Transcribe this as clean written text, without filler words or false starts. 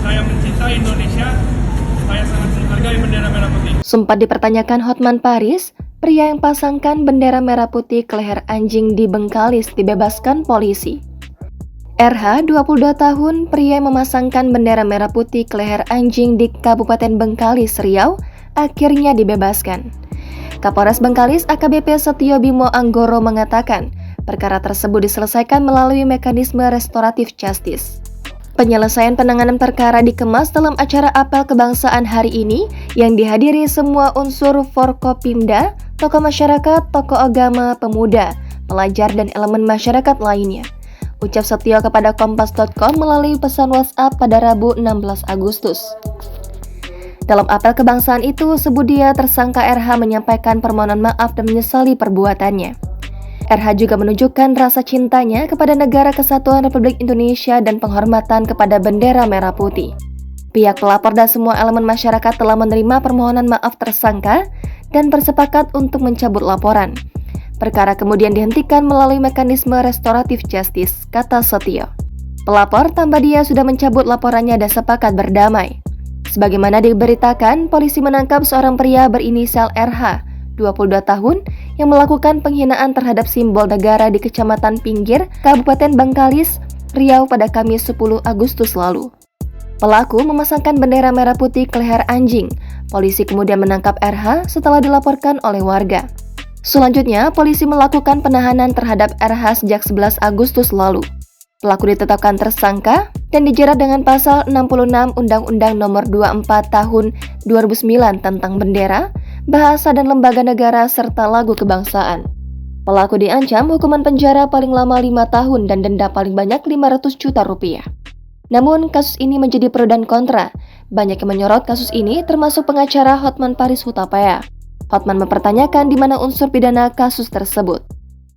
Saya mencintai Indonesia, saya sangat menghargai bendera merah putih. Sempat dipertanyakan Hotman Paris, pria yang pasangkan bendera merah putih ke leher anjing di Bengkalis dibebaskan polisi. RH, 22 tahun, pria yang memasangkan bendera merah putih ke leher anjing di Kabupaten Bengkalis, Riau, akhirnya dibebaskan. Kapolres Bengkalis AKBP Setio Bimo Anggoro mengatakan, perkara tersebut diselesaikan melalui mekanisme restoratif justice. Penyelesaian penanganan perkara dikemas dalam acara apel kebangsaan hari ini yang dihadiri semua unsur Forkopimda, tokoh masyarakat, tokoh agama, pemuda, pelajar, dan elemen masyarakat lainnya. Ucap Setio kepada Kompas.com melalui pesan WhatsApp pada Rabu 16 Agustus. Dalam apel kebangsaan itu, sebut dia tersangka RH menyampaikan permohonan maaf dan menyesali perbuatannya. RH juga menunjukkan rasa cintanya kepada Negara Kesatuan Republik Indonesia dan penghormatan kepada bendera merah putih. Pihak pelapor dan semua elemen masyarakat telah menerima permohonan maaf tersangka dan bersepakat untuk mencabut laporan. Perkara kemudian dihentikan melalui mekanisme restoratif justice, kata Setio. Pelapor tambah dia sudah mencabut laporannya dan sepakat berdamai. Sebagaimana diberitakan, polisi menangkap seorang pria berinisial RH, 22 tahun, yang melakukan penghinaan terhadap simbol negara di Kecamatan Pinggir, Kabupaten Bengkalis, Riau pada Kamis 10 Agustus lalu. Pelaku memasangkan bendera merah putih ke leher anjing. Polisi kemudian menangkap RH setelah dilaporkan oleh warga. Selanjutnya, polisi melakukan penahanan terhadap RH sejak 11 Agustus lalu. Pelaku ditetapkan tersangka dan dijerat dengan pasal 66 Undang-Undang Nomor 24 Tahun 2009 tentang bendera, bahasa dan lembaga negara serta lagu kebangsaan. Pelaku diancam hukuman penjara paling lama 5 tahun dan denda paling banyak 500 juta rupiah. Namun kasus ini menjadi pro dan kontra. Banyak yang menyorot kasus ini termasuk pengacara Hotman Paris Hutapea. Hotman mempertanyakan di mana unsur pidana kasus tersebut.